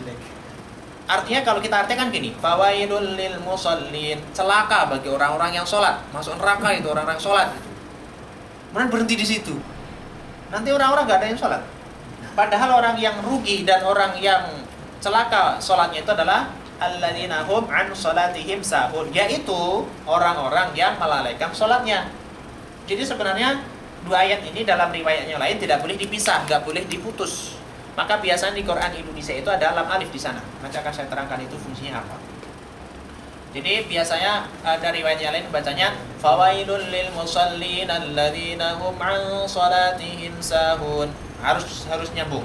Artinya kalau kita artikan gini, fawailul lil musallin, celaka bagi orang-orang yang sholat, masuk neraka itu orang-orang sholat. Kemudian berhenti di situ. Nanti orang-orang nggak ada yang sholat. Padahal orang yang rugi dan orang yang celaka sholatnya itu adalah alladzina hum an sholatihim sahun, yaitu orang-orang yang melalaikan sholatnya. Jadi sebenarnya dua ayat ini dalam riwayatnya lain tidak boleh dipisah, nggak boleh diputus. Maka biasanya di Quran Indonesia itu ada lam alif di sana. Nanti akan saya terangkan itu fungsinya apa. Jadi biasanya ada riwayatnya lain bacanya fawailul lil musallin alladzina hum an sholatihim sahun. Harus nyambung.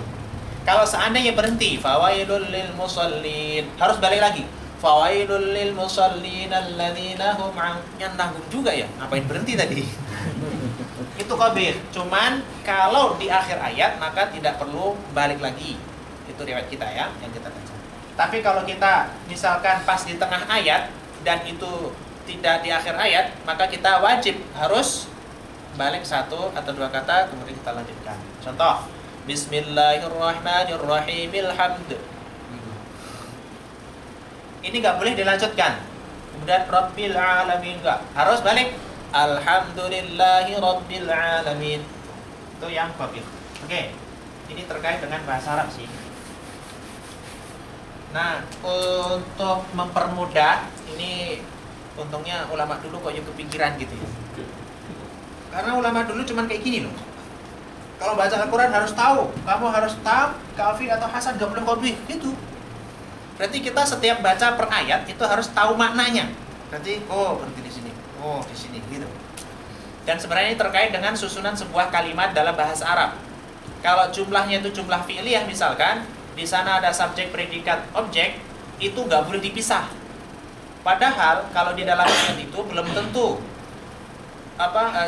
Kalau seandainya berhenti fawailul lil musallin, harus balik lagi. Fawailul lil musallin alladzina hum an, yang nanggung juga ya. Ngapain berhenti tadi? Itu qabih. Cuman kalau di akhir ayat maka tidak perlu balik lagi. Itu riwayat kita ya yang kita baca. Tapi kalau kita misalkan pas di tengah ayat dan itu tidak di akhir ayat, maka kita wajib harus balik satu atau dua kata kemudian kita lanjutkan. Contoh, Bismillahirrahmanirrahim, hamd. Ini nggak boleh dilanjutkan. Kemudian Rabbil alamin, enggak. Harus balik. Alhamdulillahi Rabbil alamin. Itu yang qabih. Oke. Ini terkait dengan bahasa Arab sih. Nah, untuk mempermudah, ini untungnya ulama dulu kok yang kepikiran gitu ya. Karena ulama dulu cuman kayak gini loh. Kalau baca Al-Quran harus tahu, kamu harus tahu kafir atau hasan, gak boleh qabih gitu. Berarti kita setiap baca per ayat itu harus tahu maknanya. Berarti berhenti di sini, di sini gitu. Dan sebenarnya ini terkait dengan susunan sebuah kalimat dalam bahasa Arab. Kalau jumlahnya itu jumlah fi'liyah misalkan, di sana ada subjek, predikat, objek, itu nggak boleh dipisah. Padahal kalau di dalam ayat itu belum tentu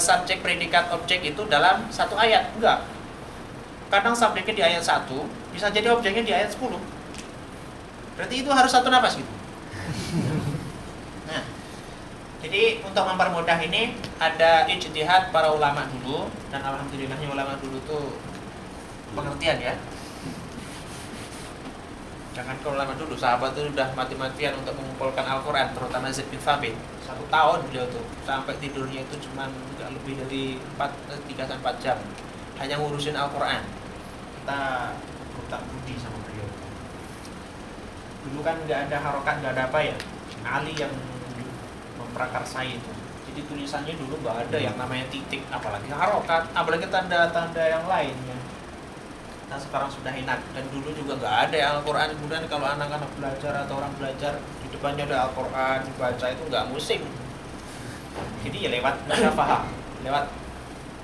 subjek, predikat, objek itu dalam satu ayat. Enggak. Kadang subjeknya di ayat 1 bisa jadi objeknya di ayat 10. Berarti itu harus satu napas gitu. Nah, jadi untuk mempermudah ini ada ijtihad para ulama dulu, dan alhamdulillahnya ulama dulu tuh pengertian ya. Jangan kalau ulama dulu, sahabat itu sudah mati-matian untuk mengumpulkan Al-Quran, terutama Zaid bin Thabit. 1 tahun beliau tuh, sampai tidurnya itu cuma nggak lebih dari 3-4 jam, hanya ngurusin Al-Quran. Kita berhutang budi sama beliau. Dulu kan nggak ada harokat, nggak ada apa ya, Ali yang memprakarsai itu. Jadi tulisannya dulu nggak ada yang namanya titik, apalagi harokat, apalagi tanda-tanda yang lainnya. Nah sekarang sudah enak, dan dulu juga nggak ada ya Al-Quran. Kemudian kalau anak-anak belajar atau orang belajar di depannya ada Al-Quran dibaca, itu nggak musim. Jadi ya lewat musyafahah, lewat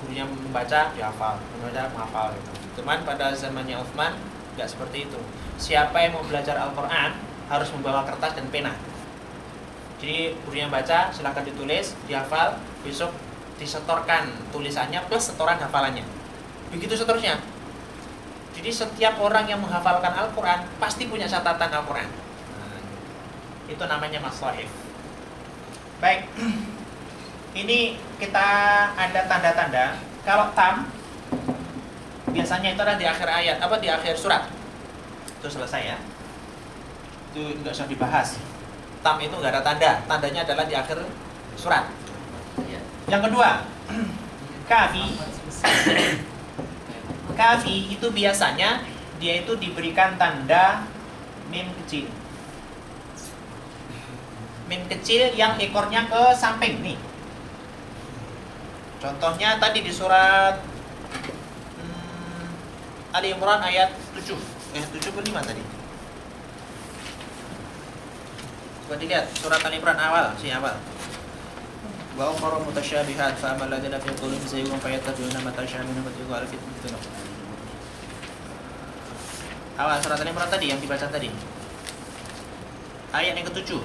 gurunya membaca dihafal, membaca menghafal gitu. Cuman pada zamannya Utsman nggak seperti itu. Siapa yang mau belajar Al-Quran harus membawa kertas dan pena. Jadi gurunya baca, silakan ditulis, dihafal, besok disetorkan tulisannya plus setoran hafalannya. Begitu seterusnya. Jadi setiap orang yang menghafalkan Al-Quran pasti punya catatan Al-Quran. Itu namanya maslahif. Baik. Ini kita ada tanda-tanda. Kalau tam biasanya itu ada di akhir ayat, di akhir surat. Itu selesai ya. Itu enggak usah dibahas. Tam itu enggak ada tanda. Tandanya adalah di akhir surat. Yang kedua, kafi. kafi itu biasanya dia itu diberikan tanda mim kecil. Mim kecil yang ekornya ke samping nih. Contohnya tadi di surat Ali Imran ayat 75 tadi. Coba dilihat surat Ali Imran awal. Wa ukhra mutasyabihat fa amal ladzina fi qulubihim zaygun fayattabi'una ma tashabaha minhu ibtigha'a al-fitnah. Awal surat Ali Imran tadi yang dibaca tadi. Ayat yang ke-7.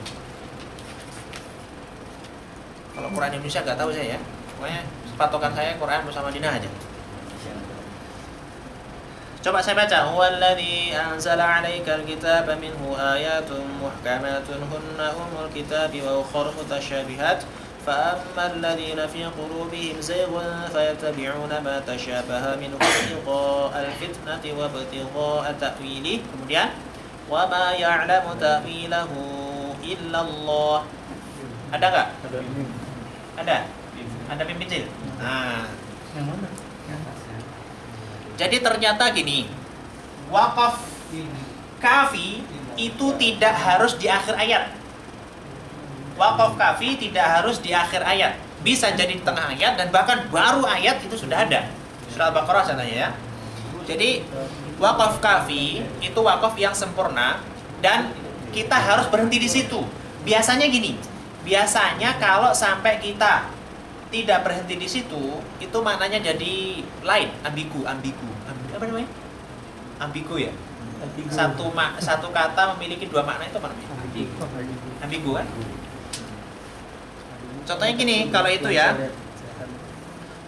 Kalau Quran Indonesia enggak tahu saya ya. Pokoknya patokan saya Quran bersama Madinah aja. Coba saya baca. Huwallazi anzala 'alaikal kitaba minhu ayatun muhkamatun hunna ummul kitabi wa ukhra mutasyabihat. فأما الذين في قلوبهم زيغ فيتبعون ما تشابه منه ابتغاء الفتنة وابتغاء تأويله. Kemudian وما يعلم تأويله إلا الله. Ada nggak? Ada. Ada mim kecil. Nah. Yang mana? Yang atas ya. Jadi ternyata gini, waqaf kafi itu tidak harus di akhir ayat. Waqaf kafi tidak harus di akhir ayat. Bisa jadi di tengah ayat dan bahkan baru ayat itu sudah ada. Surah Al-Baqarah contohnya ya. Jadi waqaf kafi itu waqaf yang sempurna dan kita harus berhenti di situ. Biasanya gini. Biasanya kalau sampai kita tidak berhenti di situ, itu maknanya jadi lain, ambigu. Apa namanya? Ambigu ya. Satu kata memiliki dua makna itu apa namanya? Ambigu kan? Contohnya gini, kalau itu ya,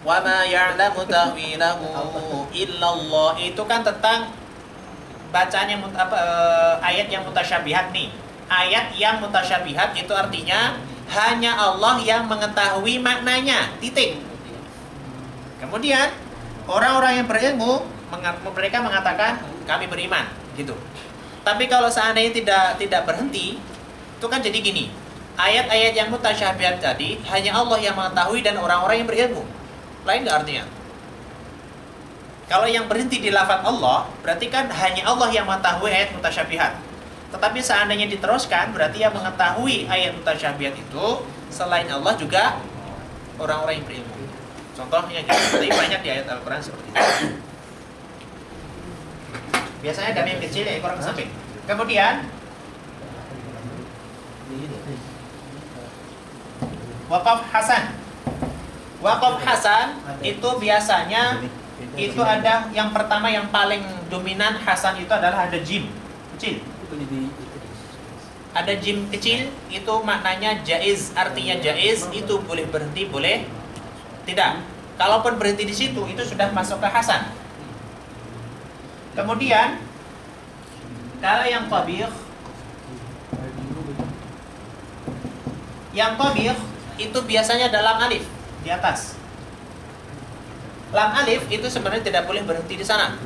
wa ma ya'lamu ta'wilahu illallah, itu kan tentang bacanya ayat yang mutasyabihat nih. Ayat yang mutasyabihat itu artinya hanya Allah yang mengetahui maknanya, titik. Kemudian orang-orang yang berilmu mereka mengatakan kami beriman, gitu. Tapi kalau seandainya tidak berhenti, itu kan jadi gini. Ayat-ayat yang mutasyabihat tadi hanya Allah yang mengetahui dan orang-orang yang berilmu. Lain nggak artinya? Kalau yang berhenti di lafaz Allah, berarti kan hanya Allah yang mengetahui ayat mutasyabihat. Tetapi seandainya diteruskan, berarti yang mengetahui ayat mutasyabihat itu selain Allah juga orang-orang yang berilmu. Contohnya gitu. Tapi banyak di ayat Al-Quran seperti itu. Biasanya ada yang kecil ya ekor ke samping. Kemudian waqaf hasan. Waqaf hasan itu biasanya itu ada yang pertama yang paling dominan hasan itu adalah ada jim kecil. Ada jim kecil itu maknanya jaiz, artinya jaiz itu boleh berhenti, boleh tidak. Kalaupun berhenti di situ itu sudah masuk ke hasan. Kemudian kalau yang qabih, itu biasanya ada lam alif di atas. Lam alif itu sebenarnya tidak boleh berhenti di sana.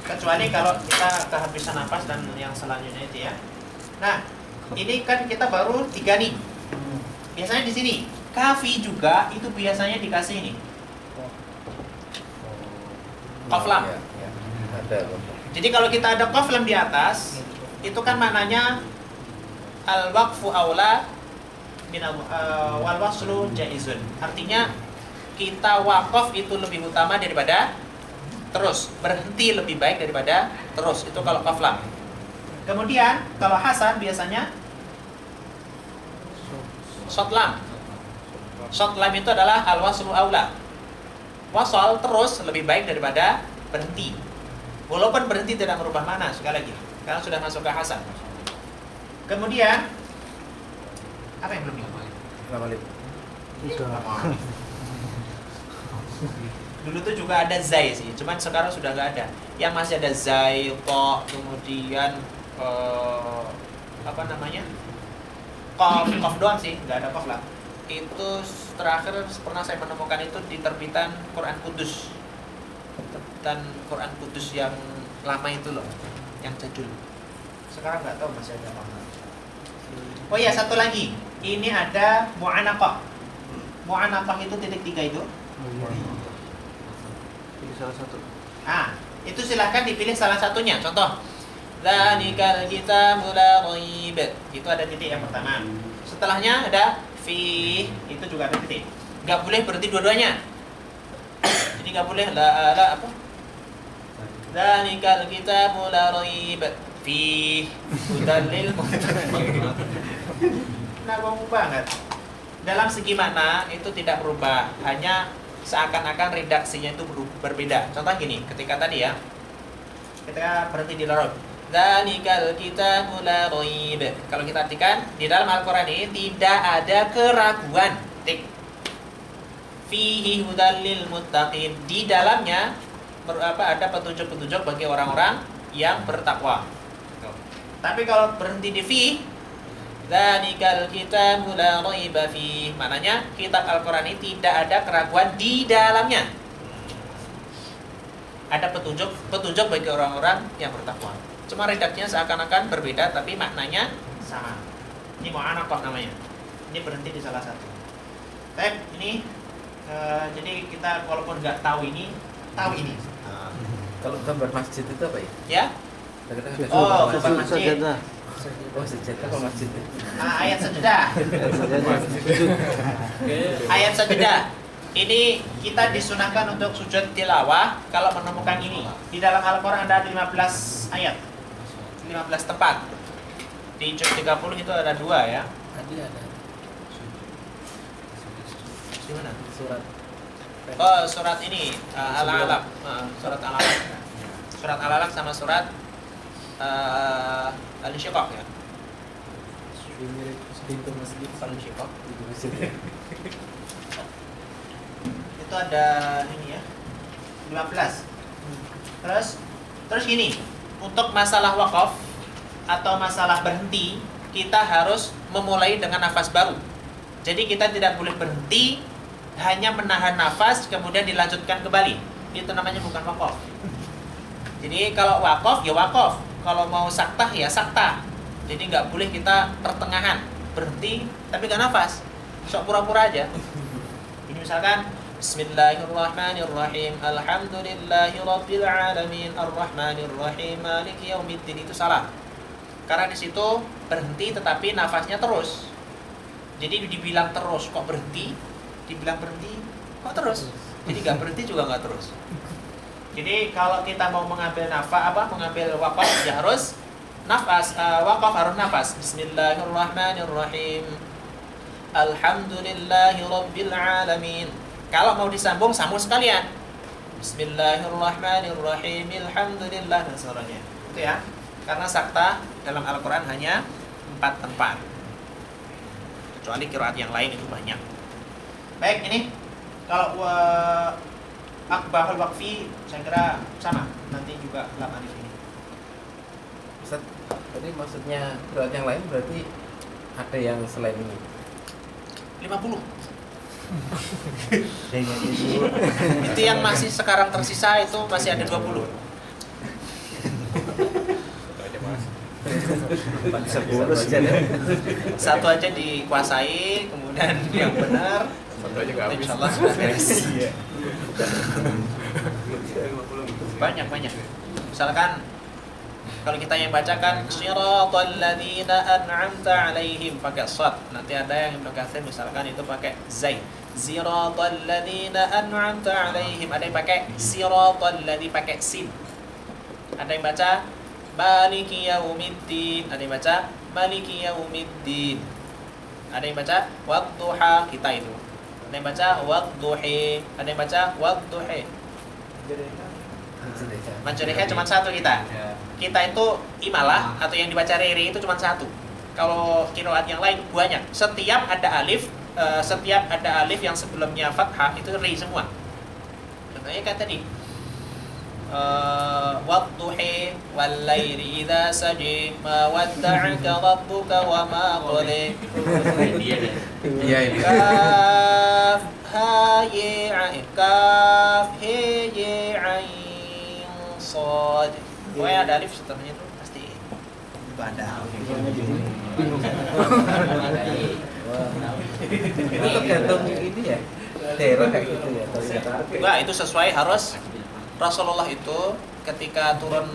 Kecuali kalau kita kehabisan napas dan yang selanjutnya itu ya. Nah, ini kan kita baru 3 nih. Biasanya di sini kafi juga itu biasanya dikasih ini. Qaf lam. Jadi kalau kita ada qaf lam di atas, itu kan maknanya al-waqfu aula min wal waslu jaizun. Artinya kita waqaf itu lebih utama daripada terus, berhenti lebih baik daripada terus. Itu kalau qaf lam. Kemudian kalau hasan biasanya shad lam. Shad lam itu adalah al-waslu aula. Wasal terus lebih baik daripada berhenti. Walaupun berhenti tidak merubah makna sekali lagi, karena sudah masuk ke hasan. Kemudian apa yang belum diomongin? Dulu tuh juga ada zai sih, cuman sekarang sudah nggak ada. Yang masih ada zai, to, kemudian apa namanya? Qaf doang sih, nggak ada qaf lah. Itu terakhir pernah saya menemukan itu di terbitan Quran Kudus. Terbitan Quran Kudus yang lama itu loh, yang jadul. Sekarang nggak tahu masih ada apa enggak. Oh iya, satu lagi. Ini ada mu'anaqah. Mu'anaqah itu titik 3 itu. salah satu. Itu silahkan dipilih salah satunya. Contoh, dzalikal kitabu la raib. Itu ada titik yang pertama. Setelahnya ada fi, itu juga ada titik. Nggak boleh berhenti dua-duanya. Jadi nggak boleh la apa? Dzalikal kitabu la raib fi hudal lil muttaqin. Nah, ngomong banget. Dalam segi makna itu tidak berubah, hanya seakan-akan redaksinya itu berbeda. Contoh gini, ketika tadi ya, ketika berhenti di la raib, dzalikal kitabu la raib. Kalau kita artikan di dalam Al-Qur'an ini tidak ada keraguan. Tik. Fihi hudal lil muttaqin. Di dalamnya ada petunjuk-petunjuk bagi orang-orang yang bertakwa. Tapi kalau berhenti di fi, dzalikal kitabu la raiba fi, maknanya kitab Al-Qur'an ini tidak ada keraguan di dalamnya. Ada petunjuk bagi orang-orang yang bertakwa. Cuma redaksinya seakan-akan berbeda tapi maknanya sama. Ini mu'anaqah namanya. Ini berhenti di salah satu. Baik, ini jadi kita walaupun nggak tahu ini, tahu ini. Kalau gambar masjid itu apa ya? Ya? Oh, gambar masjid. Oh, sejadah apa masjid? Ayat sajadah. Ayat sajadah. Ini kita disunahkan untuk sujud tilawah kalau menemukan ini. Di dalam Al-Qur'an ada 15 ayat. 15 tempat. Di juz 30 itu ada 2 ya. Tadi ada. Di mana? Surat. Oh, surat ini Al-Alaq. Surat Al-Alaq. Surat Al-Alaq sama surat Al-Insyiqaq ya. Pintu masjid. Al-Insyiqaq. Pintu masjid. Itu ada ini ya. 15. Terus gini, untuk masalah wakaf atau masalah berhenti, kita harus memulai dengan nafas baru. Jadi kita tidak boleh berhenti hanya menahan nafas kemudian dilanjutkan kembali. Itu namanya bukan wakaf. Jadi kalau wakaf ya wakaf, kalau mau saktah ya saktah. Jadi nggak boleh kita pertengahan berhenti tapi nggak nafas, sok pura-pura aja. Ini misalkan Bismillahirrahmanirrahim, Alhamdulillahirabbil alamin, Arrahmanirrahim, Maliki yaumiddin, itu salah. Karena di situ berhenti tetapi nafasnya terus. Jadi dibilang terus kok berhenti, dibilang berhenti kok terus. Jadi nggak berhenti juga nggak terus. Jadi kalau kita mau mengambil mengambil wakaf ya harus nafas, wakaf harus nafas. Bismillahirrahmanirrahim, Alhamdulillahirabbil alamin. Kalau mau disambung, sambung sekalian. Bismillahirrahmanirrahim, Alhamdulillah, dan seterusnya. Itu ya. Karena sakta dalam Al-Qur'an hanya 4 tempat. Kecuali qiraat yang lain itu banyak. Baik, ini kalau akbahul waqfi saya kira sama. Nanti juga lam alif ini. Ustaz, tadi maksudnya qiraat yang lain berarti ada yang selain ini. 50. Itu yang masih sekarang tersisa itu masih ada 20. Satu aja dikuasai, kemudian yang benar insyaallah sudah beres. Banyak. Misalkan kalau kita yang bacakan siratal ladzina an'amta 'alaihim pakai shad, nanti ada yang Ibnu Katsir misalkan itu pakai zai. Siratal ladzina an'amta 'alaihim, ada yang pakai siratal ladzi pakai sin. Ada yang baca maliki yaumiddin, ada yang baca maliki yaumiddin. Ada yang baca wadduha, kita itu. Ada yang baca wadduhi, ada yang baca wadduhi. Mancureha cuma satu kita. Kita itu imalah atau yang dibaca rere itu cuma satu. Kalau qiraat yang lain banyak. Setiap ada alif yang sebelumnya fathah itu re semua. Contohnya kan tadi wadduhi wal laili idza saji ma wadda'aka rabbuka wa ma qala. Iya ini. Kaf ha ya ain, kaf he ya ain sad. Pokoknya ada alif setelahnya itu pasti itu ada. Itu tergantung ini ya, daerah kayak gitu ya. Enggak, itu sesuai harus Rasulullah itu ketika turun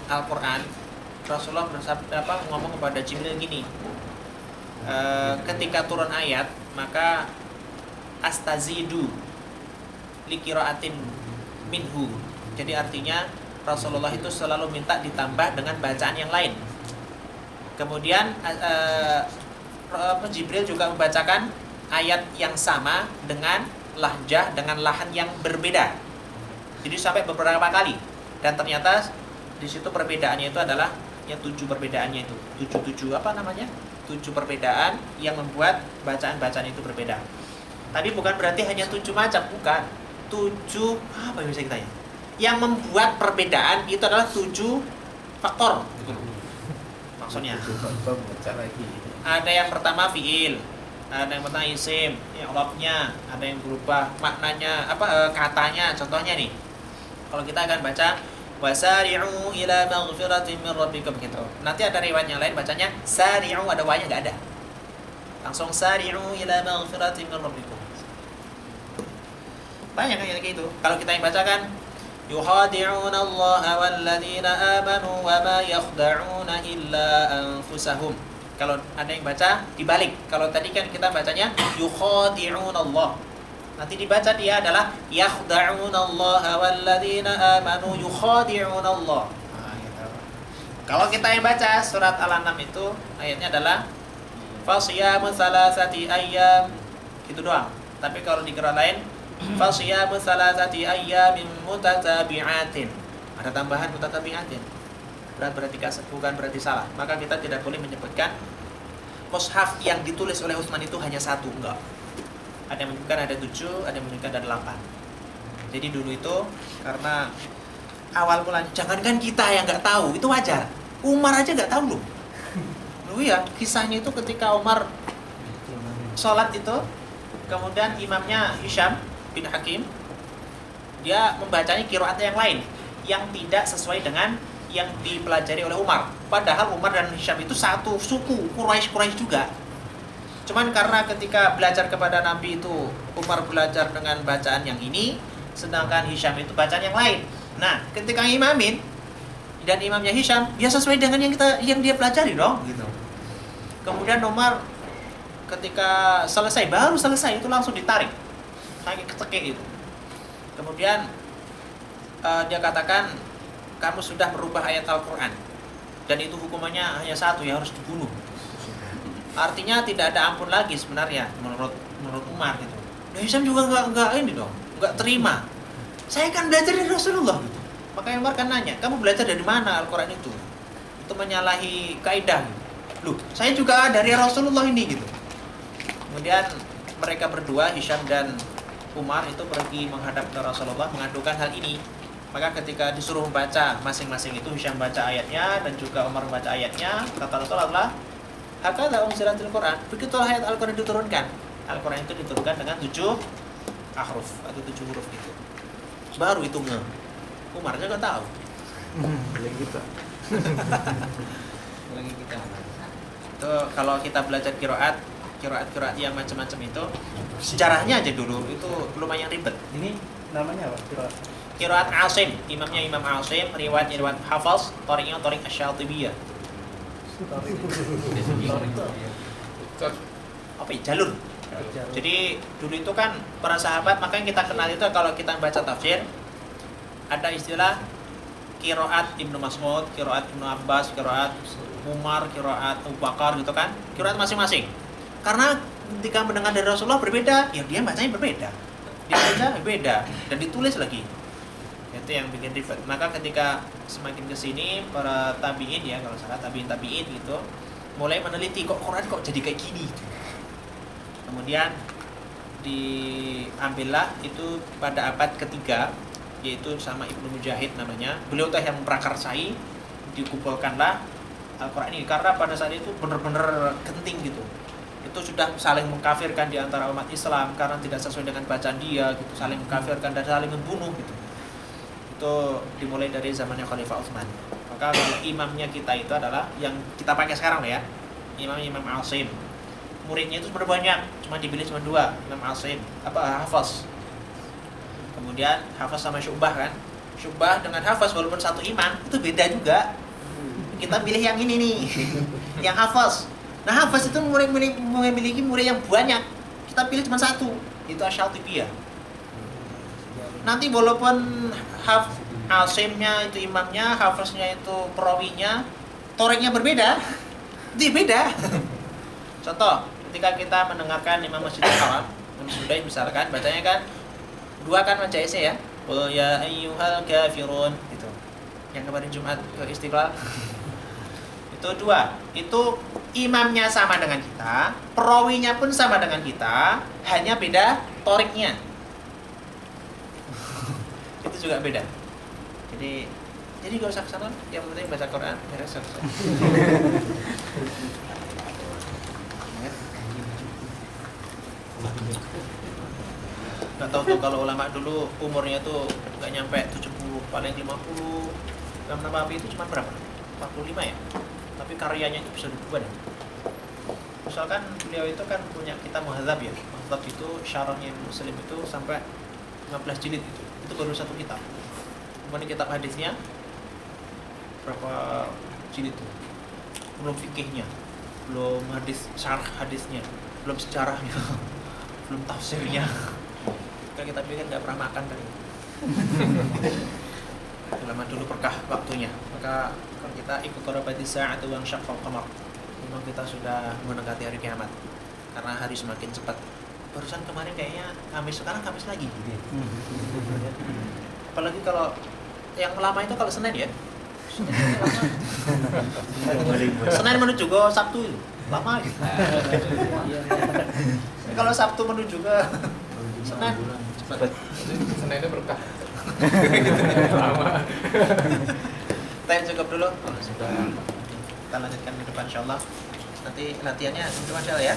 Al-Quran, Rasulullah ngomong kepada Jibril gini, ketika turun ayat maka astazidu liqiraatin minhu. Jadi artinya Rasulullah itu selalu minta ditambah dengan bacaan yang lain. Kemudian Jibril juga membacakan ayat yang sama dengan lahjah, dengan lahan yang berbeda. Jadi sampai beberapa kali. Dan ternyata di situ perbedaannya itu adalah yang 7 perbedaannya itu. 7 apa namanya? 7 perbedaan yang membuat bacaan-bacaan itu berbeda. Tapi bukan berarti hanya 7 macam, bukan. 7 apa yang bisa kita ya? Yang membuat perbedaan itu adalah 7 faktor. Gitu. Maksudnya. Baca lagi. Ada yang pertama fiil, ada yang pertama isim, i'rabnya, ada yang berubah maknanya, katanya. Contohnya nih. Kalau kita akan baca wasari'u ila maghfiratin min rabbikum gitu. Nanti ada riwayat yang lain bacanya sari'u, ada wa-nya enggak ada. Langsung sari'u ila maghfiratin min rabbikum. Banyak kayak gitu. Kalau kita yang bacakan yukhadi'una Allah walladzina amanu wa ma yakhda'una illa anfusahum. Kalau ada yang baca dibalik. Kalau tadi kan kita bacanya yukhadi'una Allah. Nanti dibaca dia adalah yakhda'una Allah walladzina amanu yukhadi'una Allah. Nah, gitu. Kalau kita yang baca surat Al-An'am itu ayatnya adalah fasiyamu salasati ayyam. Itu doang. Tapi kalau di qiraat lain fasiyamu salasati ayyamin mutatabi'atin. Ada tambahan mutatabi'atin. Berarti bukan berarti salah. Maka kita tidak boleh menyebutkan mushaf yang ditulis oleh Utsman itu hanya 1, enggak. Ada yang menyebutkan ada 7, ada yang menyebutkan ada 8. Jadi dulu itu karena awal mulanya, jangankan kita yang nggak tahu, itu wajar. Umar aja nggak tahu loh. Iya, kisahnya itu ketika Umar sholat itu, kemudian imamnya Hisham bin Hakim, dia membacanya qiraat yang lain, yang tidak sesuai dengan yang dipelajari oleh Umar. Padahal Umar dan Hisham itu satu suku, Quraisy juga. Cuman karena ketika belajar kepada Nabi itu Umar belajar dengan bacaan yang ini, sedangkan Hisham itu bacaan yang lain. Nah, ketika imamin dan imamnya Hisham, dia sesuai dengan yang dia pelajari dong, gitu. Kemudian Umar ketika baru selesai itu langsung ditarik, saking ketekek itu. Kemudian dia katakan, kamu sudah merubah ayat Al-Quran dan itu hukumannya hanya 1, ya harus dibunuh. Artinya tidak ada ampun lagi sebenarnya menurut Umar gitu. Nah, Hisham juga enggak ini dong, enggak terima. Saya kan belajar dari Rasulullah gitu. Makanya Umar kan nanya, kamu belajar dari mana Al-Quran itu? Itu menyalahi kaidah gitu. Loh, saya juga dari Rasulullah ini gitu. Kemudian mereka berdua, Hisham dan Umar itu pergi menghadap ke Rasulullah mengadukan hal ini. Maka ketika disuruh membaca masing-masing itu, Hisham baca ayatnya dan juga Umar membaca ayatnya, kata Rasulullah, hakadha unzilatil Quran. Begitulah ayat Al-Quran diturunkan. Al-Quran itu diturunkan dengan 7 ahruf atau 7 huruf gitu. Baru itu Umar aja nggak tahu. Lagi kita. Lagi kita. Itu kalau kita belajar qiraat yang macam-macam itu, sejarahnya aja dulu itu lumayan ribet. Ini namanya apa? Qiraat Asim, imamnya Imam Asim, riwayat Hafaz, thariqnya thariq Asy-Syatibiyah. Apa ya? Jalur. Jadi dulu itu kan para sahabat, makanya kita kenal itu kalau kita baca tafsir ada istilah qiraat Ibnu Mas'ud, qiraat Ibnu Abbas, qiraat Umar, qiraat Abu Bakar gitu kan. Qiraat masing-masing. Karena ketika mendengar dari Rasulullah berbeda, ya dia bacanya berbeda. Dia baca berbeda dan ditulis lagi. Itu yang bikin ribet. Maka ketika semakin ke sini para tabi'in ya, kalau salah tabi'in gitu, mulai meneliti kok Quran kok jadi kayak gini gitu. Kemudian diambillah itu pada abad ketiga, yaitu sama Ibnu Mujahid namanya. Beliau teh yang memprakarsai, dikumpulkanlah Al-Quran ini karena pada saat itu benar-benar genting gitu. Itu sudah saling mengkafirkan di antara umat Islam karena tidak sesuai dengan bacaan dia gitu, saling mengkafirkan dan saling membunuh gitu. Itu dimulai dari zamannya Khalifah Utsman. Maka imamnya kita itu adalah yang kita pakai sekarang ya, Imam Asim. Muridnya itu sebenarnya banyak, cuma dipilih cuma 2, Imam Asim, Hafaz. Kemudian Hafaz sama Syu'bah kan. syubah dengan hafaz walaupun satu imam itu beda juga. Kita pilih yang ini nih, yang hafaz. Nah hafaz itu memiliki murid yang banyak. Kita pilih cuma satu, itu Asy-Syatibiyah. Nanti walaupun Asimnya itu imamnya, hafaznya itu perawinya, toreknya berbeda, itu beda. Contoh, ketika kita mendengarkan Imam Masjidil Haram, Imam Sudai misalkan, bacanya kan dua kan baca ya, qul ya ayyuhal kafirun, gitu. Yang kemarin Jumat ke Istiqlal. Itu dua. Itu imamnya sama dengan kita, perawinya pun sama dengan kita, hanya beda toriknya. Itu juga beda. Jadi gak usah kesana, yang penting baca Quran, beres selesai. Gak tahu tuh kalau ulama dulu umurnya tuh gak nyampe 70, paling 50. Imam Nawawi itu cuma berapa? 45 ya? Tapi karyanya itu bisa ribuan. Misalkan beliau itu kan punya kitab Muhadzab ya. Muhadzab itu syarahnya Muslim itu sampai 15 jilid itu. Itu baru satu kitab. Kemudian kitab hadisnya berapa jilid itu? Belum fikihnya, belum syarah hadisnya, belum sejarahnya, belum tafsirnya. Kalau kita pikir nggak pernah makan kali. Lama dulu berkah waktunya. Maka kalau kita ikut qarabati sa'atu wa syaqqal qamar, memang kita sudah mendekati hari kiamat. Karena hari semakin cepat. Barusan kemarin kayaknya Kamis, sekarang Kamis lagi. Apalagi kalau yang lama itu kalau Senin ya. Senin menuju ke Sabtu lama gitu. Kalau Sabtu menuju ke Senin cepat. Seninnya berkah. Lama. Kita cukup dulu. Kita lanjutkan ke depan insyaallah. Nanti latihannya cuma insyaallah ya.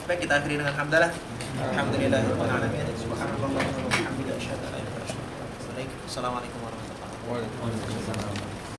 Baik, kita akhiri dengan hamdalah. Alhamdulillahirabbil alamin. Subhanallah wa bihamdihi asyhadu an la ilaha illa anta astaghfiruka wa atubu ilaik. Assalamualaikum warahmatullahi wabarakatuh. Waalaikumsalam.